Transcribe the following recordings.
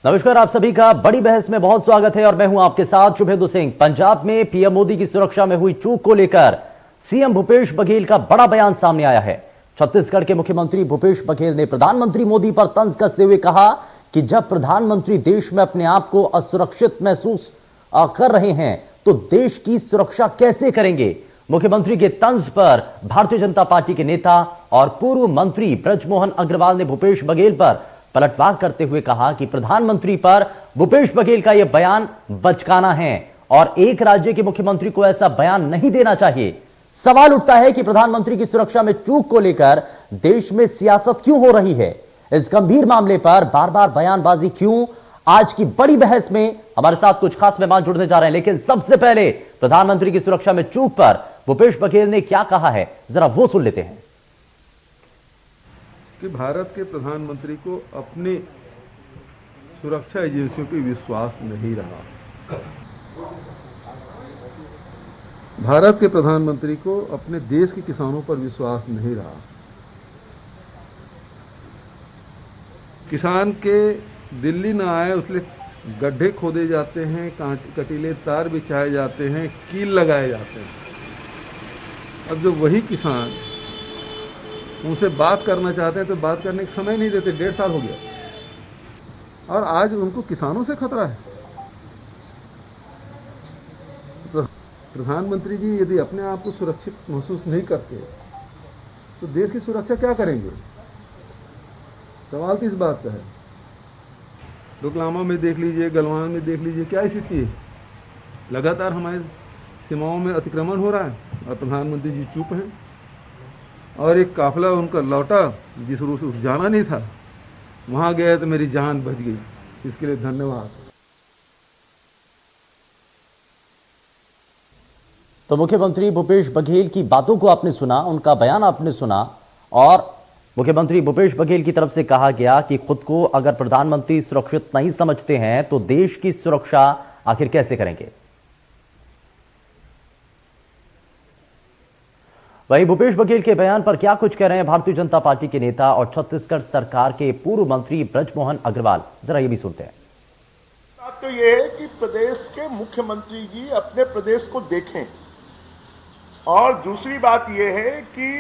नमस्कार, आप सभी का बड़ी बहस में बहुत स्वागत है और मैं हूं आपके साथ शुभेंदु सिंह। पंजाब में पीएम मोदी की सुरक्षा में हुई चूक को लेकर सीएम भूपेश बघेल का बड़ा बयान सामने आया है। छत्तीसगढ़ के मुख्यमंत्री भूपेश बघेल ने प्रधानमंत्री मोदी पर तंज कसते हुए कहा कि जब प्रधानमंत्री देश में अपने आप को असुरक्षित महसूस कर रहे हैं तो देश की सुरक्षा कैसे करेंगे। मुख्यमंत्री के तंज पर भारतीय जनता पार्टी के नेता और पूर्व मंत्री बृजमोहन अग्रवाल ने भूपेश बघेल पर पलटवार करते हुए कहा कि प्रधानमंत्री पर भूपेश बघेल का यह बयान बचकाना है और एक राज्य के मुख्यमंत्री को ऐसा बयान नहीं देना चाहिए। सवाल उठता है कि प्रधानमंत्री की सुरक्षा में चूक को लेकर देश में सियासत क्यों हो रही है। इस गंभीर मामले पर बार बार बयानबाजी क्यों। आज की बड़ी बहस में हमारे साथ कुछ खास मेहमान जुड़ने जा रहे हैं, लेकिन सबसे पहले प्रधानमंत्री की सुरक्षा में चूक पर भूपेश बघेल ने क्या कहा है, जरा वो सुन लेते हैं। कि भारत के प्रधानमंत्री को अपने सुरक्षा एजेंसियों पर विश्वास नहीं रहा। भारत के प्रधानमंत्री को अपने देश के किसानों पर विश्वास नहीं रहा। किसान के दिल्ली न आए उसलिए गड्ढे खोदे जाते हैं, कटीले तार बिछाए जाते हैं, कील लगाए जाते हैं। अब जो वही किसान उनसे बात करना चाहते हैं तो बात करने का समय नहीं देते। 1.5 साल हो गया और आज उनको किसानों से खतरा है। प्रधानमंत्री जी यदि अपने आप को सुरक्षित महसूस नहीं करते तो देश की सुरक्षा क्या करेंगे। सवाल तो इस बात का है। डोकलामा में देख लीजिए, गलवान में देख लीजिए, क्या स्थिति है। लगातार हमारे सीमाओं में अतिक्रमण हो रहा है और प्रधानमंत्री जी चुप हैं। और एक काफिला उनका लौटा जिस रूप से जाना नहीं था, वहां गए तो मेरी जान बच गई। इसके लिए धन्यवाद। तो मुख्यमंत्री भूपेश बघेल की बातों को आपने सुना, उनका बयान आपने सुना और मुख्यमंत्री भूपेश बघेल की तरफ से कहा गया कि खुद को अगर प्रधानमंत्री सुरक्षित नहीं समझते हैं तो देश की सुरक्षा आखिर कैसे करेंगे। वहीं भूपेश बघेल के बयान पर क्या कुछ कह रहे हैं भारतीय जनता पार्टी के नेता और छत्तीसगढ़ सरकार के पूर्व मंत्री बृजमोहन अग्रवाल, जरा ये भी सुनते हैं। बात तो ये है कि प्रदेश के मुख्यमंत्री जी अपने प्रदेश को देखें और दूसरी बात ये है कि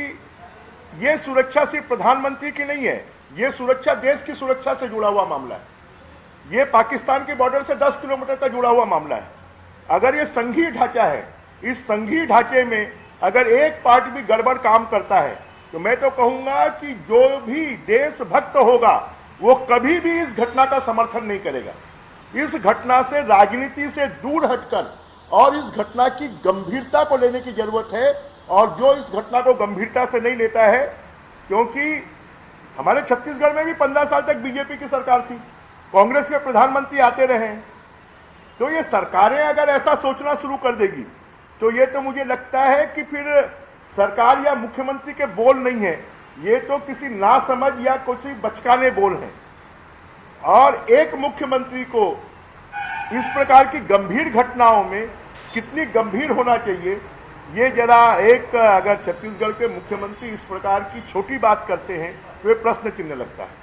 ये सुरक्षा सिर्फ प्रधानमंत्री की नहीं है, ये सुरक्षा देश की सुरक्षा से जुड़ा हुआ मामला है। ये पाकिस्तान के बॉर्डर से 10 किलोमीटर तक जुड़ा हुआ मामला है। अगर ये संघीय ढांचा है, इस संघीय ढांचे में अगर एक पार्टी भी गड़बड़ काम करता है तो मैं तो कहूंगा कि जो भी देशभक्त होगा वो कभी भी इस घटना का समर्थन नहीं करेगा। इस घटना से राजनीति से दूर हटकर और इस घटना की गंभीरता को लेने की जरूरत है। और जो इस घटना को गंभीरता से नहीं लेता है, क्योंकि हमारे छत्तीसगढ़ में भी 15 साल तक बीजेपी की सरकार थी, कांग्रेस के प्रधानमंत्री आते रहे हैं, तो ये सरकारें अगर ऐसा सोचना शुरू कर देगी तो ये तो मुझे लगता है कि फिर सरकार या मुख्यमंत्री के बोल नहीं है, ये तो किसी नासमझ या किसी बचकाने बोल हैं। और एक मुख्यमंत्री को इस प्रकार की गंभीर घटनाओं में कितनी गंभीर होना चाहिए, ये जरा एक अगर छत्तीसगढ़ के मुख्यमंत्री इस प्रकार की छोटी बात करते हैं तो ये प्रश्न चिन्ह लगता है।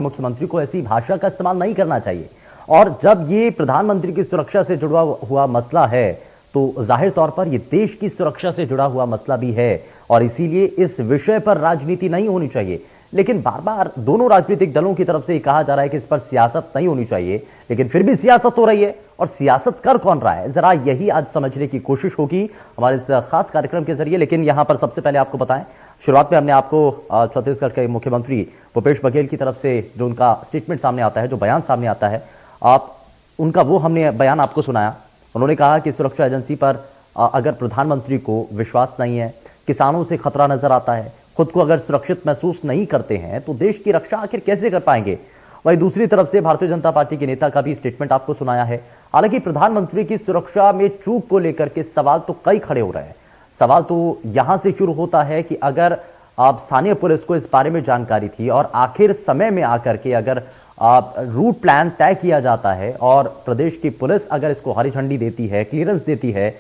मुख्यमंत्री को ऐसी भाषा का इस्तेमाल नहीं करना चाहिए और जब ये प्रधानमंत्री की सुरक्षा से जुड़ा हुआ मसला है तो जाहिर तौर पर यह देश की सुरक्षा से जुड़ा हुआ मसला भी है और इसीलिए इस विषय पर राजनीति नहीं होनी चाहिए। लेकिन बार बार दोनों राजनीतिक दलों की तरफ से कहा जा रहा है कि इस पर सियासत नहीं होनी चाहिए, लेकिन फिर भी सियासत हो रही है और सियासत कर कौन रहा है, जरा यही आज समझने की कोशिश होगी हमारे इस खास कार्यक्रम के जरिए। लेकिन यहां पर सबसे पहले आपको बताएं, शुरुआत में हमने आपको छत्तीसगढ़ के मुख्यमंत्री भूपेश बघेल की तरफ से जो उनका स्टेटमेंट सामने आता है, जो बयान सामने आता है, आप उनका वो हमने बयान आपको सुनाया। उन्होंने कहा कि सुरक्षा एजेंसी पर अगर प्रधानमंत्री को विश्वास नहीं है, किसानों से खतरा नजर आता है, खुद को अगर सुरक्षित महसूस नहीं करते हैं तो देश की रक्षा आखिर कैसे कर पाएंगे। वहीं दूसरी तरफ से भारतीय जनता पार्टी के नेता का भी स्टेटमेंट आपको सुनाया है। हालांकि प्रधानमंत्री की सुरक्षा में चूक को लेकर के सवाल तो कई खड़े हो रहे हैं। सवाल तो यहां से शुरू होता है कि अगर आप स्थानीय पुलिस को इस बारे में जानकारी थी और आखिर समय में आकर के अगर रूट प्लान तय किया जाता है और प्रदेश की पुलिस अगर इसको हरी झंडी देती है, क्लियरेंस देती है,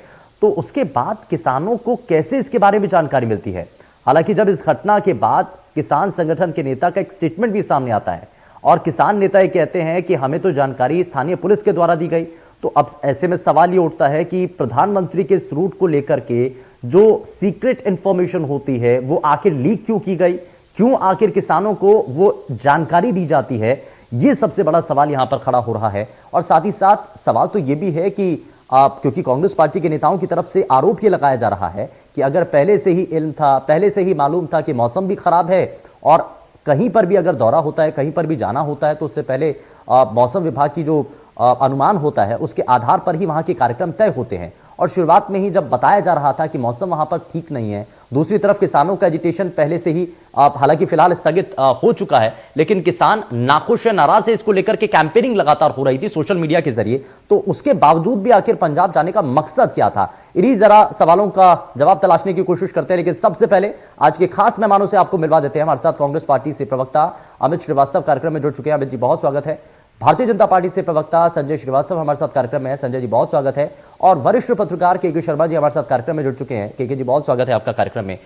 तो उसके बाद किसानों को कैसे इसके बारे में जानकारी मिलती है? हालांकि जब इस घटना के बाद किसान संगठन के नेता का एक स्टेटमेंट भी सामने आता है और किसान नेता ये कहते हैं कि हमें तो जानकारी स्थानीय पुलिस के द्वारा दी गई, तो अब ऐसे में सवाल ये उठता है कि प्रधानमंत्री के इस रूट को लेकर के जो सीक्रेट इंफॉर्मेशन होती है वो आखिर लीक क्यों की गई, क्यों आखिर किसानों को वो जानकारी दी जाती है, ये सबसे बड़ा सवाल यहां पर खड़ा हो रहा है। और साथ ही साथ सवाल तो ये भी है कि क्योंकि कांग्रेस पार्टी के नेताओं की तरफ से आरोप ये लगाया जा रहा है कि अगर पहले से ही इल्म था, पहले से ही मालूम था कि मौसम भी खराब है और कहीं पर भी अगर दौरा होता है, कहीं पर भी जाना होता है, तो उससे पहले मौसम विभाग की जो अनुमान होता है उसके आधार पर ही वहां के कार्यक्रम तय होते हैं। और शुरुआत में ही जब बताया जा रहा था कि मौसम वहां पर ठीक नहीं है, दूसरी तरफ किसानों का एजिटेशन पहले से ही हालांकि फिलहाल स्थगित हो चुका है, लेकिन किसान नाखुश है, नाराज है, इसको लेकर के कैंपेनिंग लगातार हो रही थी सोशल मीडिया के जरिए। तो उसके बावजूद भी आखिर पंजाब जाने का मकसद क्या था, इन्हीं जरा सवालों का जवाब तलाशने की कोशिश करते हैं। लेकिन सबसे पहले आज के खास मेहमानों से आपको मिलवा देते हैं। हमारे साथ कांग्रेस पार्टी से प्रवक्ता अमित श्रीवास्तव कार्यक्रम में जुड़ चुके हैं। अमित जी बहुत स्वागत है। भारतीय जनता पार्टी से प्रवक्ता संजय श्रीवास्तव हमारे साथ कार्यक्रम में है। संजय जी बहुत स्वागत है। और वरिष्ठ पत्रकार के शर्मा जी हमारे साथ कार्यक्रम में जुड़ चुके हैं। के जी बहुत स्वागत है आपका कार्यक्रम में।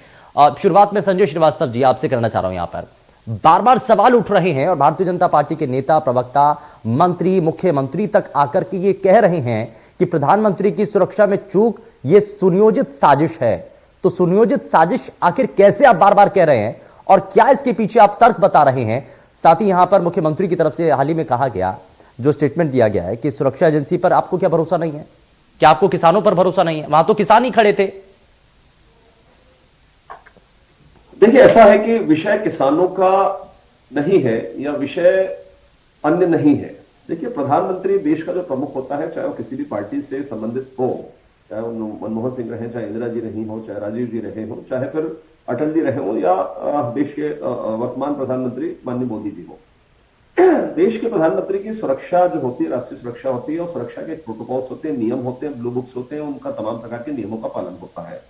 शुरुआत में संजय श्रीवास्तव जी आपसे करना चाह रहा हूं, यहां पर बार बार सवाल उठ रहे हैं और भारतीय जनता पार्टी के नेता, प्रवक्ता, मंत्री, मुख्यमंत्री तक आकर के ये कह रहे हैं कि प्रधानमंत्री की सुरक्षा में चूक ये सुनियोजित साजिश है। तो सुनियोजित साजिश आखिर कैसे आप बार बार कह रहे हैं और क्या इसके पीछे आप तर्क बता रहे हैं? साथ ही यहां पर मुख्यमंत्री की तरफ से हाल ही में कहा गया, जो स्टेटमेंट दिया गया है कि सुरक्षा एजेंसी पर आपको क्या भरोसा नहीं है? क्या आपको किसानों पर भरोसा नहीं है? वहां तो किसान ही खड़े थे। देखिए, ऐसा है कि विषय किसानों का नहीं है या विषय अन्य नहीं है। देखिए, प्रधानमंत्री देश का जो प्रमुख होता है, चाहे वो किसी भी पार्टी से संबंधित हो, चाहे वो मनमोहन सिंह रहे, चाहे इंदिरा जी रही हो, चाहे राजीव जी रहे हो, चाहे फिर अटल जी रहे हो या देश के वर्तमान प्रधानमंत्री माननीय मोदी जी हो, देश के प्रधानमंत्री की सुरक्षा जो होती है, राष्ट्रीय सुरक्षा होती है और सुरक्षा के प्रोटोकॉल्स होते हैं, नियम होते हैं, ब्लू बुक्स होते हैं, उनका तमाम प्रकार के नियमों का पालन होता है।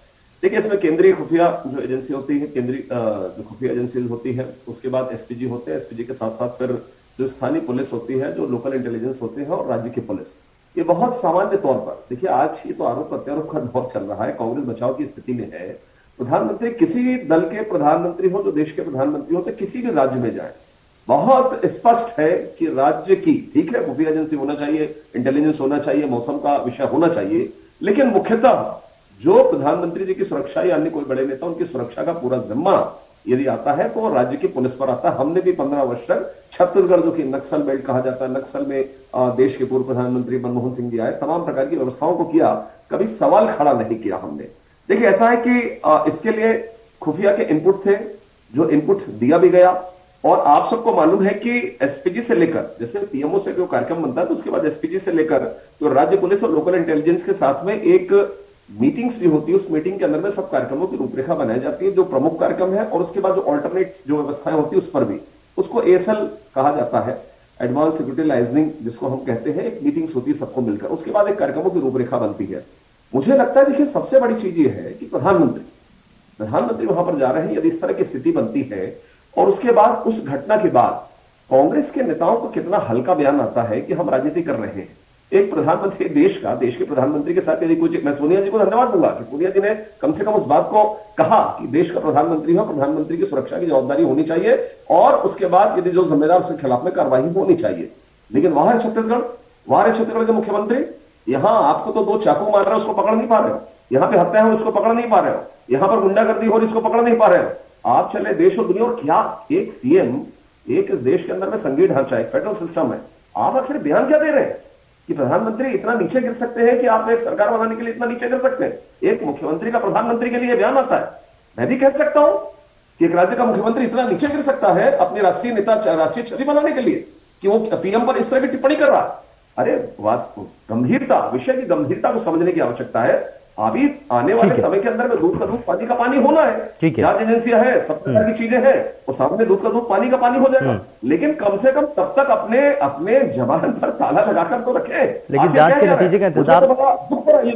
देखिए, इसमें केंद्रीय खुफिया जो एजेंसी होती है, केंद्रीय जो खुफिया एजेंसी होती है, उसके बाद एसपीजी होते हैं, एसपीजी के साथ साथ फिर जो स्थानीय पुलिस होती है, जो लोकल इंटेलिजेंस होते हैं और राज्य की पुलिस। ये बहुत सामान्य तौर पर देखिए, आज ये तो आरोप प्रत्यारोप का दौर चल रहा है, कांग्रेस बचाव की स्थिति में है। प्रधानमंत्री किसी भी दल के प्रधानमंत्री हो, जो देश के प्रधानमंत्री हो, तो किसी भी राज्य में जाए, बहुत स्पष्ट है कि राज्य की, ठीक है, खुफिया एजेंसी होना चाहिए, इंटेलिजेंस होना चाहिए, मौसम का विषय होना चाहिए, लेकिन मुख्यतः जो प्रधानमंत्री जी की सुरक्षा या अन्य कोई बड़े नेता, उनकी सुरक्षा का पूरा जिम्मा यदि आता है तो राज्य की पुलिस पर आता है। हमने भी 15 वर्ष तक छत्तीसगढ़, जो कि नक्सल बेल्ट कहा जाता है, नक्सल में देश के पूर्व प्रधानमंत्री मनमोहन सिंह जी आए, तमाम प्रकार की व्यवस्थाओं को किया, कभी सवाल खड़ा नहीं किया हमने। देखिए, ऐसा है कि इसके लिए खुफिया के इनपुट थे, जो इनपुट दिया भी गया। और आप सबको मालूम है कि एसपीजी से लेकर, जैसे पीएमओ से जो कार्यक्रम बनता है, तो उसके बाद एसपीजी से लेकर तो राज्य पुलिस और लोकल इंटेलिजेंस के साथ में एक मीटिंग्स भी होती है। उस मीटिंग के अंदर में सब कार्यक्रमों की रूपरेखा बनाई जाती है, जो प्रमुख कार्यक्रम है, और उसके बाद जो ऑल्टरनेट जो व्यवस्थाएं होती है उस पर भी, उसको एएसएल कहा जाता है, एडवांस सिक्योरिटी लाइजनिंग जिसको हम कहते हैं। एक मीटिंग्स होती है सबको मिलकर, उसके बाद एक कार्यक्रमों की रूपरेखा बनती है। मुझे लगता है, देखिए, सबसे बड़ी चीज ये है कि प्रधानमंत्री वहां पर जा रहे हैं, यदि इस तरह की स्थिति बनती है और उसके बाद उस घटना के बाद कांग्रेस के नेताओं को कितना हल्का बयान आता है कि हम राजनीति कर रहे हैं। एक प्रधानमंत्री देश के प्रधानमंत्री के साथ यदि कुछ, मैं सोनिया जी को धन्यवाद दूंगा कि सोनिया जी ने कम से कम उस बात को कहा कि देश का प्रधानमंत्री हो, प्रधानमंत्री की सुरक्षा की जवाबदारी होनी चाहिए और उसके बाद यदि जो जिम्मेदार उसके खिलाफ में कार्रवाई होनी चाहिए। लेकिन वहां है छत्तीसगढ़ के मुख्यमंत्री, यहां आपको तो 2 चाकू मार रहे हो, उसको पकड़ नहीं पा रहे हो, यहां पे हत्या हो, इसको पकड़ नहीं पा रहे हो, यहां पर गुंडागर्दी हो, इसको पकड़ नहीं पा रहे हो। आप चले देश और दुनिया, और क्या एक सीएम, एक इस देश के अंदर में संघीय ढांचा है, फेडरल सिस्टम है, आप आखिर बयान क्या दे रहे हैं कि प्रधानमंत्री इतना नीचे गिर सकते हैं कि आप एक सरकार बनाने के लिए इतना नीचे गिर सकते हैं? एक मुख्यमंत्री का प्रधानमंत्री के लिए बयान आता है। मैं भी कह सकता हूं कि एक राज्य का मुख्यमंत्री इतना नीचे गिर सकता है अपने राष्ट्रीय नेता, राष्ट्रीय छवि बनाने के लिए, कि वो पीएम पर इस तरह की टिप्पणी कर रहा है। अरे गंभीरता, विषय की गंभीरता को समझने की आवश्यकता है। अभी आने वाले समय के अंदर में दूध का दूध पानी का पानी होना है। जांच एजेंसियां है, सब प्रकार की चीजें हैं, वो सामने दूध का दूध पानी का पानी हो जाएगा। लेकिन कम से कम तब तक अपने जबान पर ताला लगाकर तो रखे। लेकिन जांच के नतीजे का इंतजार, दुख हो रहा है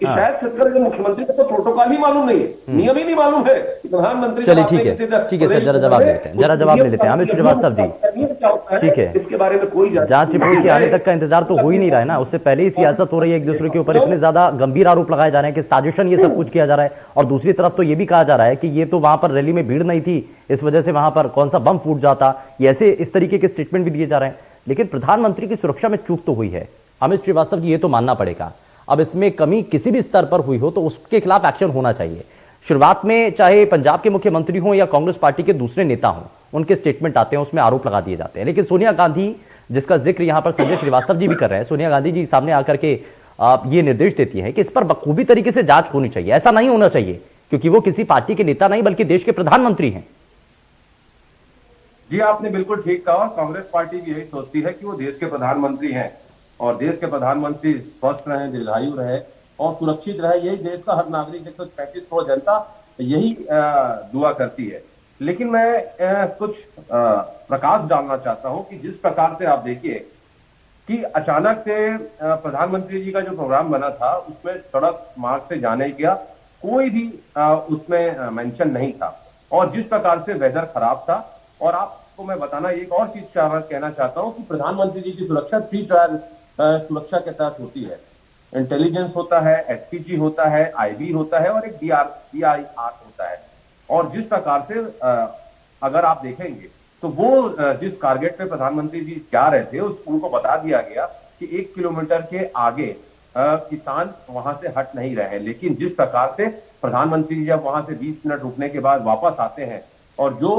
कि शायद छत्तीसगढ़ के मुख्यमंत्री को तो प्रोटोकॉल ही मालूम नहीं है, नियम ही नहीं मालूम है कि प्रधानमंत्री। चलिए ठीक है सर, जरा जवाब ले लेते हैं, अमित श्रीवास्तव जी। एक्चुअल क्या होता ठीक है। इसके बारे में कोई जांच रिपोर्ट के आने तक का इंतजार तो हो ही नहीं रहा है ना, उससे पहले ही सियासत हो रही है एक दूसरे के ऊपर, इतने ज्यादा गंभीर आरोप लगाए जा रहे हैं कि साजिशन ये सब कुछ किया जा रहा है। और दूसरी तरफ तो ये भी कहा जा रहा है कि ये तो वहां पर रैली में भीड़ नहीं थी, इस वजह से वहां पर कौन सा बम फूट जाता, ये ऐसे इस तरीके के स्टेटमेंट भी दिए जा रहे हैं। लेकिन प्रधानमंत्री की सुरक्षा में चूक तो हुई है अमित श्रीवास्तव जी, ये तो मानना पड़ेगा। अब इसमें कमी किसी भी स्तर पर हुई हो तो उसके खिलाफ एक्शन होना चाहिए। शुरुआत में चाहे पंजाब के मुख्यमंत्री हों या कांग्रेस पार्टी के दूसरे नेता हों, उनके स्टेटमेंट आते हैं, उसमें आरोप लगा दिए जाते हैं। लेकिन सोनिया गांधी, जिसका जिक्र यहां पर संजय श्रीवास्तव जी भी कर रहे हैं, सोनिया गांधी जी सामने आकर के ये निर्देश देती है कि इस पर बखूबी तरीके से जांच होनी चाहिए। ऐसा नहीं होना चाहिए क्योंकि वो किसी पार्टी के नेता नहीं बल्कि देश के प्रधानमंत्री हैं। जी, आपने बिल्कुल ठीक कहा। कांग्रेस पार्टी भी यही सोचती है कि वो देश के प्रधानमंत्री हैं और देश के प्रधानमंत्री स्वस्थ रहें, दीर्घायु रहे और सुरक्षित रहे। यही देश का हर नागरिक, 135 करोड़ जनता यही दुआ करती है। लेकिन मैं कुछ प्रकाश डालना चाहता हूं कि जिस प्रकार से आप देखिए कि अचानक से प्रधानमंत्री जी का जो प्रोग्राम बना था उसमें सड़क मार्ग से जाने का कोई भी उसमें मेंशन नहीं था, और जिस प्रकार से वेदर खराब था। और आपको मैं बताना एक और चीज कहना चाहता हूं कि प्रधानमंत्री जी की सुरक्षा 3 टायर सुरक्षा के तहत होती है। इंटेलिजेंस होता है, एसपीजी होता है, आईबी होता है और एक डीआईआर होता है। और जिस प्रकार से अगर आप देखेंगे तो वो जिस टारगेट पे प्रधानमंत्री जी जा रहे थे उनको बता दिया गया कि 1 किलोमीटर के आगे किसान वहां से हट नहीं रहे। लेकिन जिस प्रकार से प्रधानमंत्री जी जब वहां से 20 मिनट रुकने के बाद वापस आते हैं और जो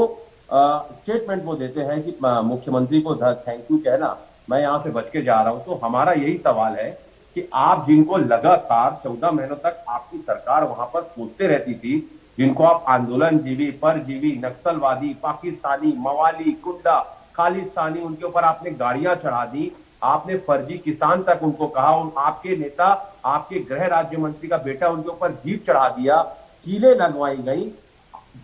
स्टेटमेंट वो देते हैं कि मुख्यमंत्री को थैंक यू कहना, मैं यहाँ से बच के जा रहा हूं, तो हमारा यही सवाल है कि आप जिनको लगातार 14 महीनों तक आपकी सरकार वहां पर कोसते रहती थी, जिनको आप आंदोलनजीवी, परजीवी, नक्सलवादी, पाकिस्तानी, मवाली, गुंडा, खालिस्तानी, उनके ऊपर आपने गाड़ियां चढ़ा दी, आपने फर्जी किसान तक उनको कहा, आपके नेता, आपके गृह राज्य मंत्री का बेटा उनके ऊपर जीप चढ़ा दिया, कीलें लगवाई गई।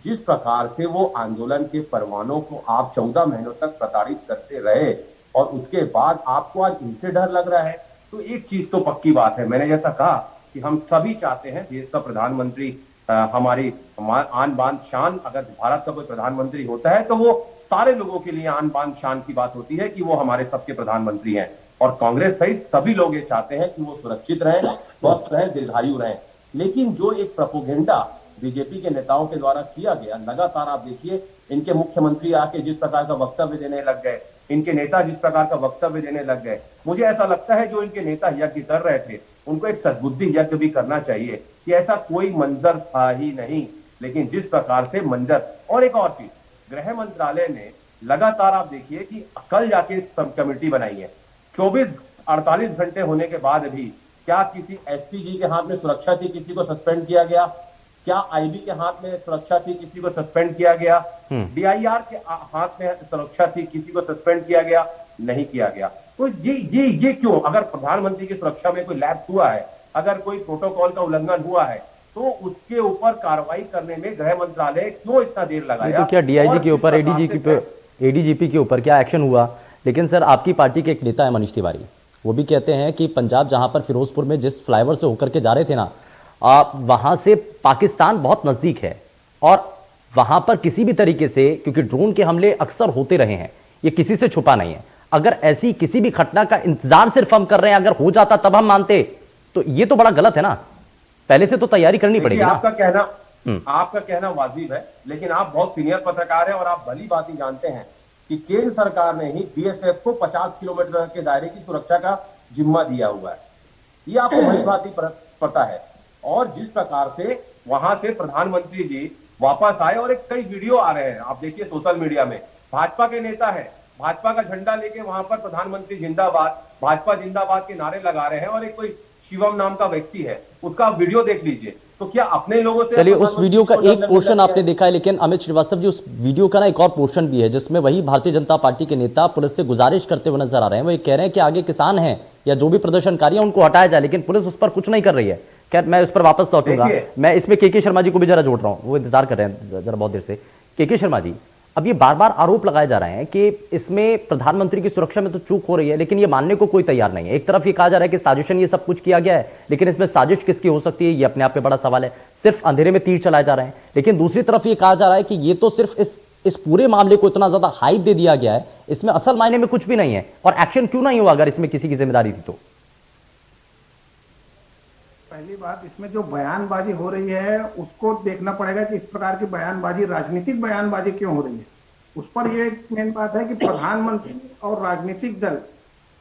जिस प्रकार से वो आंदोलन के परवानों को आप 14 महीनों तक प्रताड़ित करते रहे और उसके बाद आपको आज इनसे डर लग रहा है, तो एक चीज तो पक्की बात है, मैंने जैसा कहा कि हम सभी चाहते हैं देश का प्रधानमंत्री हमारी आन बान शान, अगर भारत का कोई प्रधानमंत्री होता है तो वो सारे लोगों के लिए आन बान शान की बात होती है कि वो हमारे सबके प्रधानमंत्री हैं। और कांग्रेस सहित सभी लोग ये चाहते हैं कि वो सुरक्षित रहें, स्वस्थ रहें, दीर्घायु रहें। लेकिन जो एक प्रोपोगेंडा बीजेपी के नेताओं के द्वारा किया गया, लगातार आप देखिए इनके मुख्यमंत्री आके जिस प्रकार का वक्तव्य देने लग गए, इनके नेता जिस प्रकार का वक्तव्य देने लग गए, मुझे ऐसा लगता है जो इनके नेता यज्ञ कर रहे थे उनको एक सद्बुद्धि यज्ञ भी करना चाहिए कि ऐसा कोई मंजर था ही नहीं। लेकिन जिस प्रकार से मंजर, और एक और चीज, गृह मंत्रालय ने लगातार आप देखिए कि कल जाके सब कमेटी बनाई है, 48 घंटे होने के बाद भी क्या किसी एसपीजी के हाथ में सुरक्षा थी, किसी को सस्पेंड किया गया? क्या आईबी के हाथ में सुरक्षा थी, किसी को सस्पेंड किया गया? डीआईआर के हाथ में सुरक्षा थी, किसी को सस्पेंड किया गया? नहीं किया गया। तो ये क्यों? अगर प्रधानमंत्री की सुरक्षा में कोई लैप्स हुआ है, अगर कोई प्रोटोकॉल का उल्लंघन हुआ है, तो उसके ऊपर कार्रवाई करने में गृह मंत्रालय क्यों इतना देर लगाया? तो क्या डीआईजी के ऊपर, एडीजीपी के ऊपर क्या एक्शन हुआ? लेकिन सर, आपकी पार्टी के एक नेता है मनीष तिवारी, वो भी कहते हैं कि पंजाब जहां पर फिरोजपुर में जिस फ्लाईओवर से होकर के जा रहे थे ना, वहां से पाकिस्तान बहुत नजदीक है और वहां पर किसी भी तरीके से, क्योंकि ड्रोन के हमले अक्सर होते रहे हैं, ये किसी से छुपा नहीं है। अगर ऐसी किसी भी घटना का इंतजार सिर्फ हम कर रहे हैं, अगर हो जाता तब हम मानते, तो ये तो बड़ा गलत है ना। पहले से तो तैयारी करनी पड़ेगी ना। आपका कहना वाजिब है, लेकिन आप बहुत सीनियर पत्रकार हैं और आप भली बात ही जानते हैं कि केंद्र सरकार ने ही बीएसएफ को 50 किलोमीटर के दायरे की सुरक्षा का जिम्मा दिया हुआ है, ये आपको भली बात ही पता है। और जिस प्रकार से वहां से प्रधानमंत्री जी वापस आए और एक कई वीडियो आ रहे हैं, आप देखिए सोशल मीडिया में, भाजपा के नेता है, भाजपा का झंडा लेके वहां पर प्रधानमंत्री जिंदाबाद, भाजपा जिंदाबाद के नारे लगा रहे हैं, और एक कोई शिवम नाम का व्यक्ति है, उसका वीडियो देख लीजिए। तो क्या अपने लोगों से, चलिए उस वीडियो का एक पोर्शन आपने देखा है, लेकिन अमित श्रीवास्तव जी, उस वीडियो का ना एक और पोर्शन भी है जिसमें वही भारतीय जनता पार्टी के नेता पुलिस से गुजारिश करते हुए नजर आ रहे हैं। वो ये कह रहे हैं कि आगे किसान हैं या जो भी प्रदर्शनकारी है उनको हटाया जाए, लेकिन पुलिस उस पर कुछ नहीं कर रही है। खैर, मैं उस पर वापस लौटूंगा। मैं इसमें के शर्मा जी को भी जरा जोड़ रहा हूं, वो इंतजार कर रहे हैं जरा बहुत देर से। के शर्मा जी, अब ये बार बार आरोप लगाए जा रहे हैं कि इसमें प्रधानमंत्री की सुरक्षा में तो चूक हो रही है, लेकिन ये मानने को कोई तैयार नहीं है। एक तरफ ये कहा जा रहा है कि साजिशन ये सब कुछ किया गया है, लेकिन इसमें साजिश किसकी हो सकती है, ये अपने आप में बड़ा सवाल है। सिर्फ अंधेरे में तीर चलाए जा रहे हैं। लेकिन दूसरी तरफ ये कहा जा रहा है कि ये तो सिर्फ इस पूरे मामले को इतना ज्यादा हाइप दे दिया गया है, इसमें असल मायने में कुछ भी नहीं है। और एक्शन क्यों नहीं हुआ अगर इसमें किसी की जिम्मेदारी थी तो? पहली बात, इसमें जो बयानबाजी हो रही है उसको देखना पड़ेगा कि इस प्रकार की बयानबाजी, राजनीतिक बयानबाजी क्यों हो रही है। उस पर ये मेन बात है कि प्रधानमंत्री और राजनीतिक दल,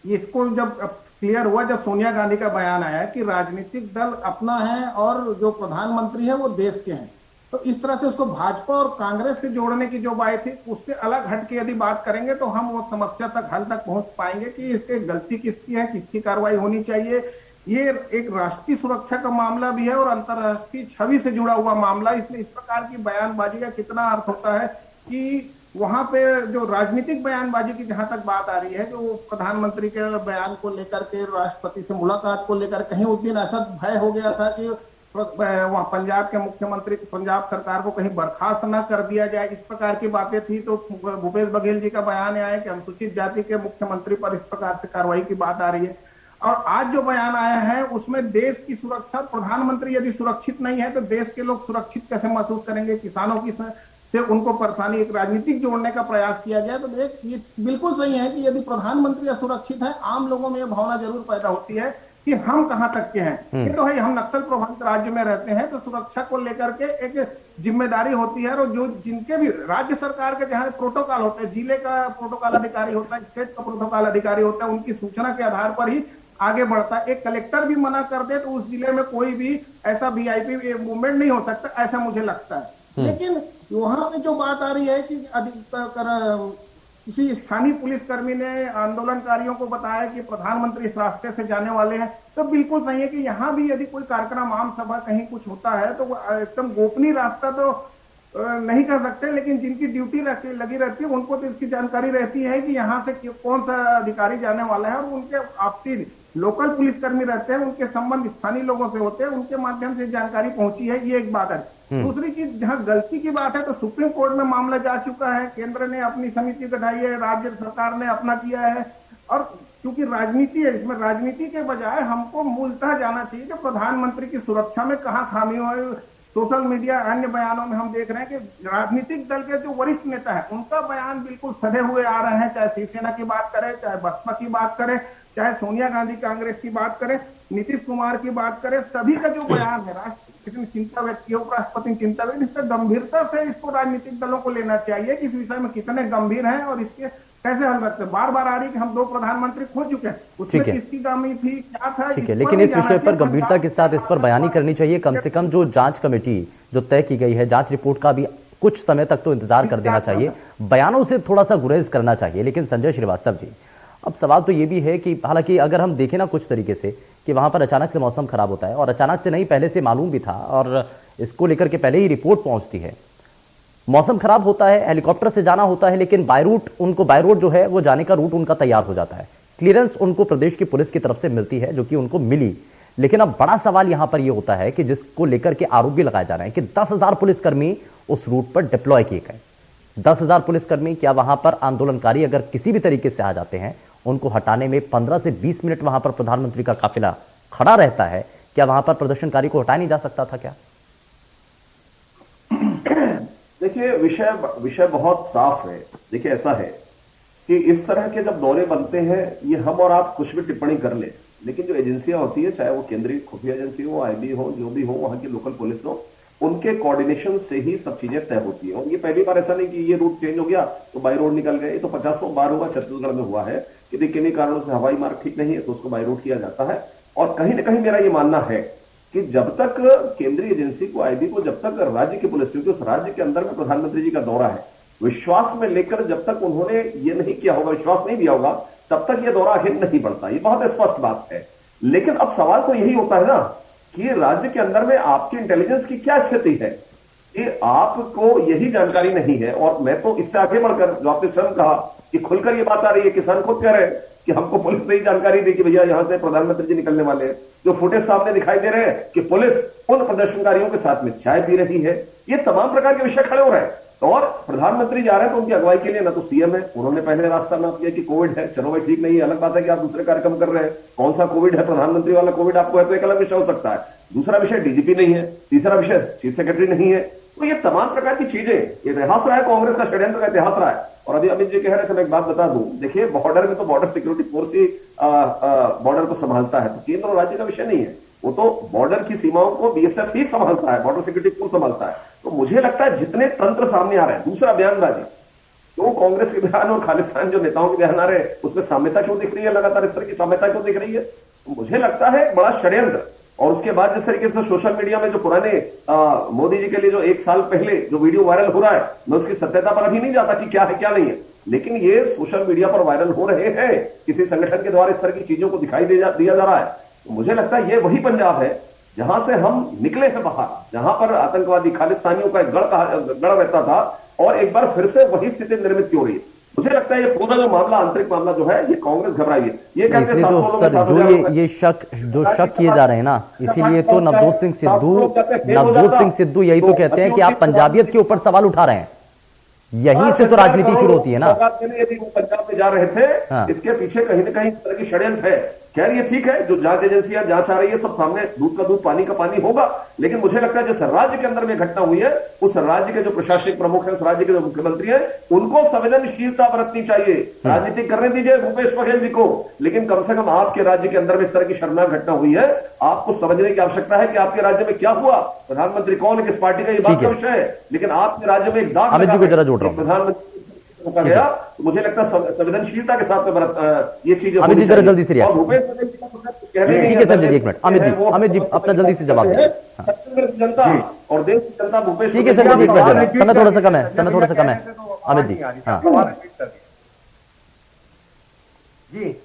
इसको जब क्लियर हुआ जब सोनिया गांधी का बयान आया कि राजनीतिक दल अपना है और जो प्रधानमंत्री है वो देश के हैं, तो इस तरह से उसको भाजपा और कांग्रेस से जोड़ने की जो बात थी उससे अलग हट के यदि बात करेंगे तो हम वो समस्या तक हल तक पहुंच पाएंगे कि इसके गलती किसकी है, किसकी कार्रवाई होनी चाहिए। ये एक राष्ट्रीय सुरक्षा का मामला भी है और अंतर्राष्ट्रीय छवि से जुड़ा हुआ मामला। इसमें इस प्रकार की बयानबाजी का कितना अर्थ होता है कि वहां पे जो राजनीतिक बयानबाजी की जहां तक बात आ रही है, जो प्रधानमंत्री के बयान को लेकर के, राष्ट्रपति से मुलाकात को लेकर, कहीं उस दिन ऐसा भय हो गया था कि वहां पंजाब के मुख्यमंत्री, पंजाब सरकार को कहीं बर्खास्त न कर दिया जाए, इस प्रकार की बातें थी। तो भूपेश बघेल जी का बयान आया कि अनुसूचित जाति के मुख्यमंत्री पर इस प्रकार से कार्रवाई की बात आ रही है। और आज जो बयान आया है उसमें देश की सुरक्षा, प्रधानमंत्री यदि सुरक्षित नहीं है तो देश के लोग सुरक्षित कैसे महसूस करेंगे। किसानों की से उनको परेशानी, एक राजनीतिक जोड़ने का प्रयास किया गया। तो ये बिल्कुल सही है कि यदि प्रधानमंत्री असुरक्षित है, आम लोगों में यह भावना जरूर पैदा होती है कि हम कहां तक के हैं। ये तो है, हम नक्सल प्रभावित राज्य में रहते हैं तो सुरक्षा को लेकर के एक जिम्मेदारी होती है। और जो जिनके भी राज्य सरकार के जहां प्रोटोकॉल होते हैं, जिले का प्रोटोकॉल अधिकारी होता है, स्टेट का प्रोटोकॉल अधिकारी होता है, उनकी सूचना के आधार पर ही आगे बढ़ता है। एक कलेक्टर भी मना कर दे तो उस जिले में कोई भी ऐसा वीआईपी मूवमेंट नहीं हो सकता, ऐसा मुझे लगता है। लेकिन वहां पे जो बात आ रही है कि अधिकतर किसी स्थानीय पुलिसकर्मी ने आंदोलनकारियों को बताया कि प्रधानमंत्री इस रास्ते से जाने वाले हैं, तो बिल्कुल सही है कि यहाँ भी यदि कोई कार्यक्रम, आम सभा कहीं कुछ होता है तो एकदम गोपनीय रास्ता तो नहीं कर सकते, लेकिन जिनकी ड्यूटी लगी रहती है उनको तो इसकी जानकारी रहती है कि यहाँ से कौन सा अधिकारी जाने वाला है। और उनके आपसी लोकल पुलिसकर्मी रहते हैं, उनके संबंध स्थानीय लोगों से होते हैं, उनके माध्यम से जानकारी पहुंची है, ये एक बात है। दूसरी चीज, जहां गलती की बात है तो सुप्रीम कोर्ट में मामला जा चुका है, केंद्र ने अपनी समिति बैठाई है, राज्य सरकार ने अपना किया है। और क्योंकि राजनीति है, इसमें राजनीति के बजाय हमको मूलतः जाना चाहिए कि प्रधानमंत्री की सुरक्षा में कहां खामी हो। सोशल मीडिया, अन्य बयानों में हम देख रहे हैं कि राजनीतिक दल के जो वरिष्ठ नेता है उनका बयान बिल्कुल सधे हुए आ रहे हैं, चाहे शिवसेना की बात करें, चाहे बसपा की बात करें, चाहे सोनिया गांधी कांग्रेस की बात करें, नीतीश कुमार की बात करें, सभी का जो बयान है, राष्ट्रपति ने चिंता व्यक्त की, उपराष्ट्रपति ने चिंता व्यक्त, इसका गंभीरता से इसको राजनीतिक दलों को लेना चाहिए कि इस विषय में कितने गंभीर हैं और इसके कैसे हल करते हैं। बार बार आ रही कि हम 2 प्रधानमंत्री खो चुके हैं, उसमें किसकी कमी थी, क्या था, ठीक है। लेकिन इस विषय पर गंभीरता के साथ इस पर बयानी करनी चाहिए। कम से कम जो जांच कमेटी जो तय की गई है, जांच रिपोर्ट का भी कुछ समय तक तो इंतजार कर देना चाहिए, बयानों से थोड़ा सा गुरेज करना चाहिए। लेकिन संजय श्रीवास्तव जी, अब सवाल तो ये भी है कि हालांकि अगर हम देखें ना कुछ तरीके से कि वहां पर अचानक से मौसम खराब होता है, और अचानक से नहीं, पहले से मालूम भी था और इसको लेकर के पहले ही रिपोर्ट पहुंचती है, मौसम खराब होता है, हेलीकॉप्टर से जाना होता है, लेकिन बाय रूट उनको, बाय रोड जो है वो जाने का रूट उनका तैयार हो जाता है, क्लियरेंस उनको प्रदेश की पुलिस की तरफ से मिलती है, जो कि उनको मिली। लेकिन अब बड़ा सवाल यहां पर यह होता है कि जिसको लेकर के आरोप भी लगाए जा रहे हैं कि 10,000 पुलिसकर्मी उस रूट पर डिप्लॉय किए गए। 10,000 पुलिसकर्मी, क्या वहां पर आंदोलनकारी अगर किसी भी तरीके से आ जाते हैं, उनको हटाने में 15 से 20 मिनट वहां पर प्रधानमंत्री का काफिला खड़ा रहता है, क्या वहां पर प्रदर्शनकारी को हटाया नहीं जा सकता था क्या? देखिए, विषय बहुत साफ है। देखिए, ऐसा है कि इस तरह के जब दौरे बनते हैं, ये हम और आप कुछ भी टिप्पणी कर ले, लेकिन जो एजेंसियां होती है, चाहे वो केंद्रीय खुफिया एजेंसी हो, आईबी हो, जो भी हो, वहां की लोकल पुलिस हो, उनके कोऑर्डिनेशन से ही सब चीजें तय होती है। और ये पहली बार ऐसा नहीं कि ये रूट चेंज हो गया तो बाई रोड निकल गए। ये तो 50 बार हुआ, छत्तीसगढ़ में हुआ है कि किन्हीं कारणों से हवाई मार्ग ठीक नहीं है तो उसको बाई रोड किया जाता है। और कहीं ना कहीं मेरा ये मानना है कि जब तक केंद्रीय एजेंसी को, आईबी को, जब तक राज्य की पुलिस, क्योंकि उस राज्य के अंदर में प्रधानमंत्री जी का दौरा है, विश्वास में लेकर जब तक उन्होंने ये नहीं किया होगा, विश्वास नहीं दिया होगा, तब तक ये दौरा आखिर नहीं बढ़ता। ये बहुत स्पष्ट बात है। लेकिन अब सवाल तो यही होता है ना कि राज्य के अंदर में आपकी इंटेलिजेंस की क्या स्थिति है, कि आपको यही जानकारी नहीं है। और मैं तो इससे आगे बढ़कर, जो आपने स्वयं कहा कि खुलकर ये बात आ रही है, किसान खुद कह रहे हैं कि हमको पुलिस ने ही जानकारी दी कि भैया यहां से प्रधानमंत्री जी निकलने वाले हैं। जो फुटेज सामने दिखाई दे रहे हैं कि पुलिस उन प्रदर्शनकारियों के साथ में चाय पी रही है, ये तमाम प्रकार के विषय खड़े हो रहे हैं। और प्रधानमंत्री जा रहे हैं तो उनकी अगुवाई के लिए ना तो सीएम है, उन्होंने पहले रास्ता नाप लिया कि कोविड है, चलो भाई ठीक नहीं है, अलग बात है कि आप दूसरे कार्यक्रम कर रहे हैं, कौन सा कोविड है, प्रधानमंत्री वाला कोविड आपको है तो एक अलग विषय हो सकता है। दूसरा विषय डीजीपी नहीं है, तीसरा विषय चीफ सेक्रेटरी नहीं है, तो ये तमाम प्रकार की चीजें, ये इतिहास रहा है, कांग्रेस का षड्यंत्र का इतिहास रहा है। और अभी अमित जी कह रहे थे, मैं एक बात बता दूं, देखिए बॉर्डर में तो बॉर्डर सिक्योरिटी फोर्स ही बॉर्डर को संभालता है, तो केंद्र और राज्य का विषय नहीं है, वो तो बॉर्डर की सीमाओं को बीएसएफ ही संभालता है, बॉर्डर सिक्योरिटी फोर्स संभालता है। तो मुझे लगता है जितने तंत्र सामने आ रहे हैं, दूसरा बयानबाजी, तो कांग्रेस के बयान और खालिस्तान जो नेताओं के बयान आ रहे हैं, उसमें साम्यता क्यों दिख रही है, लगातार इस तरह की साम्यता क्यों दिख रही है? तो मुझे लगता है बड़ा षड्यंत्र। और उसके बाद जिस तरीके से सोशल मीडिया में जो पुराने मोदी जी के लिए जो 1 साल पहले जो वीडियो वायरल हो रहा है, मैं उसकी सत्यता पर अभी नहीं जाता कि क्या है क्या नहीं है, लेकिन ये सोशल मीडिया पर वायरल हो रहे हैं, किसी संगठन के द्वारा इस तरह की चीजों को दिखाई दिया जा रहा है। तो मुझे लगता है ये वही पंजाब है जहां से हम निकले हैं बाहर, जहां पर आतंकवादी खालिस्तानियों का एक गढ़ रहता था, और एक बार फिर से वही स्थिति निर्मित क्यों रही है? मुझे लगता है ये पूरा जो मामला, आंतरिक मामला जो है, ये कांग्रेस घबराई है। ये कहते हैं तो सर जो ये शक किए जा रहे हैं ना, इसीलिए तो नवजोत सिंह सिद्धू यही तो कहते हैं कि आप पंजाबियत के ऊपर सवाल उठा रहे हैं, यहीं से तो राजनीति शुरू होती है ना। यदि वो पंजाब में जा रहे थे, इसके पीछे कहीं ना कहीं इस तरह की षड्यंत्र है। खैर ये ठीक है, जो जांच एजेंसियां जांच आ रही है, सब सामने, दूध का दूध पानी का पानी होगा। लेकिन मुझे लगता है जिस राज्य के अंदर में घटना हुई है, उस राज्य के जो प्रशासनिक प्रमुख है, उस राज्य के जो मुख्यमंत्री हैं, उनको संवेदनशीलता बरतनी चाहिए। राजनीति करने दीजिए भूपेश बघेल जी को, लेकिन कम से कम आपके राज्य के अंदर में इस तरह की शर्मनाक घटना हुई है, आपको समझने की आवश्यकता है कि आपके राज्य में क्या हुआ, प्रधानमंत्री कौन है, किस पार्टी का, ये बात का विषय है। लेकिन आपके राज्य में एक दाग अमित जी को जरा जोड़ रहा हूं, प्रधानमंत्री गया, तो मुझे लगता है संवेदनशीलता के साथ में ये चीजें अमित जी जरा जल्दी से रिएक्शन। ठीक है सर जी, एक मिनट, अमित जी अपना जल्दी से जवाब दीजिए। जनता और देश की जनता भूपेश, ठीक है सर जी, एक मिनट, समय थोड़ा सा कम है, अमित जी। जी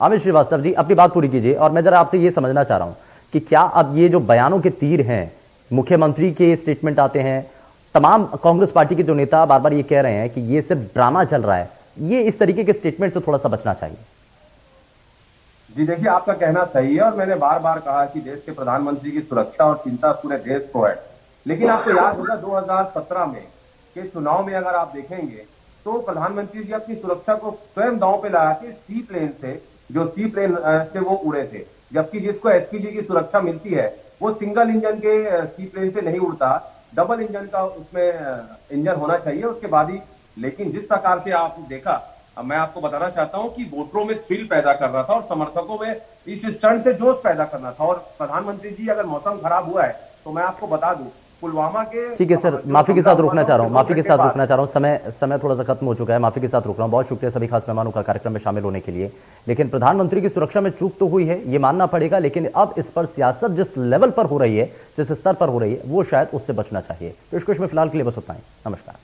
अमित श्रीवास्तव जी, अपनी बात पूरी कीजिए। और मैं जरा आपसे ये समझना चाह रहा हूं कि क्या अब ये जो बयानों के तीर हैं, मुख्यमंत्री के स्टेटमेंट आते हैं, तमाम कांग्रेस पार्टी के जो नेता बार बार ये कह रहे हैं कि ये सिर्फ ड्रामा चल रहा है, ये इस तरीके के स्टेटमेंट से थोड़ा सा बचना चाहिए। जी देखिए, आपका कहना सही है, और मैंने बार बार कहा कि देश के प्रधानमंत्री की सुरक्षा और चिंता पूरे देश को है। लेकिन आपको याद होगा 2017 में के चुनाव में अगर आप देखेंगे तो प्रधानमंत्री जी अपनी सुरक्षा को स्वयं दांव पे लगा के सी प्लेन से वो उड़े थे, जबकि जिसको एसपीजी की सुरक्षा मिलती है वो सिंगल इंजन के सी प्लेन से नहीं उड़ता, डबल इंजन का उसमें इंजन होना चाहिए उसके बाद ही। लेकिन जिस प्रकार से आपने देखा, मैं आपको बताना चाहता हूं कि वोटरों में थ्रिल पैदा कर रहा था और समर्थकों में इस स्टंट से जोश पैदा करना था। और प्रधानमंत्री जी, अगर मौसम खराब हुआ है तो मैं आपको बता दूं, पुलवामा के, ठीक है सर, माफी के साथ रुकना चाह रहा हूं, समय थोड़ा सा खत्म हो चुका है, माफी के साथ रुक रहा हूं। बहुत शुक्रिया सभी खास मेहमानों का कार्यक्रम में शामिल होने के लिए। लेकिन प्रधानमंत्री की सुरक्षा में चूक तो हुई है, ये मानना पड़ेगा, लेकिन अब इस पर सियासत जिस लेवल पर हो रही है, जिस स्तर पर हो रही है, वो शायद उससे बचना चाहिए। पेशकश में फिलहाल के लिए बस उतना ही। नमस्कार।